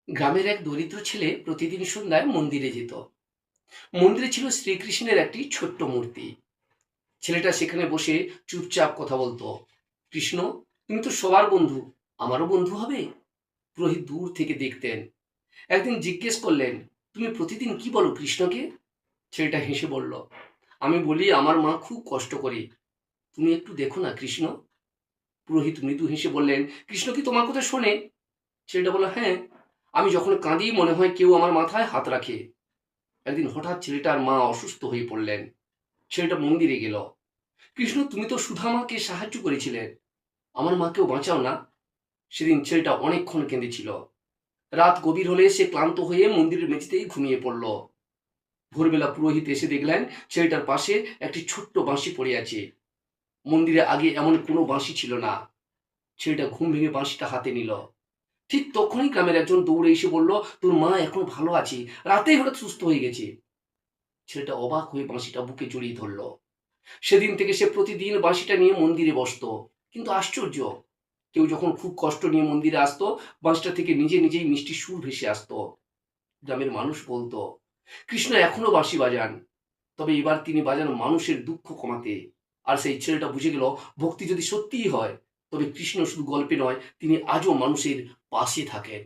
গ্রামের এক দরিদ্র ছেলে প্রতিদিন সন্ধ্যায় মন্দিরে যেত। মন্দিরে ছিল শ্রীকৃষ্ণের একটি ছোট্ট মূর্তি। ছেলেটা সেখানে বসে চুপচাপ কথা বলতো। কৃষ্ণ, তুমি তো সবার বন্ধু, আমারও বন্ধু হবে? পুরোহিত দূর থেকে দেখতেন। একদিন জিজ্ঞেস করলেন, তুমি প্রতিদিন কি বলো কৃষ্ণকে? ছেলেটা হেসে বলল, আমি বলি আমার মা খুব কষ্ট করে, তুমি একটু দেখো না কৃষ্ণ। পুরোহিত মৃদু হেসে বললেন, কৃষ্ণ কি তোমার কথা শোনে? ছেলেটা বলল, হ্যাঁ, আমি যখন কাঁদি মনে হয় কেউ আমার মাথায় হাত রাখে। একদিন হঠাৎ ছেলেটার মা অসুস্থ হয়ে পড়লেন। ছেলেটা মন্দিরে গেল। কৃষ্ণ, তুমি তো সুধামাকে সাহায্য করেছিলে, আমার মাকেও বাঁচাও না। সেদিন ছেলেটা অনেকক্ষণ কেঁদেছিল। রাত গভীর হলে সে ক্লান্ত হয়ে মন্দিরের মেঝেতেই ঘুমিয়ে পড়ল। ভোরবেলা পুরোহিত এসে দেখলেন ছেলেটার পাশে একটি ছোট্ট বাঁশি পড়ে আছে। মন্দিরে আগে এমন কোনো বাঁশি ছিল না। ছেলেটা ঘুম ভেঙে বাঁশিটা হাতে নিল। ঠিক তখনই গ্রামের একজন দৌড়ে এসে বলল, তোর মা এখন ভালো আছে, রাতেই হঠাৎ সুস্থ হয়ে গেছে। ছেলেটা অবাক হয়ে বাঁশিটা বুকে জড়িয়ে ধরল। সেদিন থেকে সে প্রতিদিন বাঁশিটা নিয়ে মন্দিরে বসতো। কিন্তু আশ্চর্য, কেউ যখন খুব কষ্ট নিয়ে মন্দিরে আসতো, বাঁশিটা থেকে নিজে নিজেই মিষ্টি সুর ভেসে আসতো। গ্রামের মানুষ বলতো, কৃষ্ণ এখনো বাঁশি বাজান, তবে এবার তিনি বাজান মানুষের দুঃখ কমাতে। আর সেই ছেলেটা বুঝে গেল, ভক্তি যদি সত্যিই হয়, তবে কৃষ্ণ শুধু গল্পে নয়, তিনি আজও মানুষের পাশে থাকেন।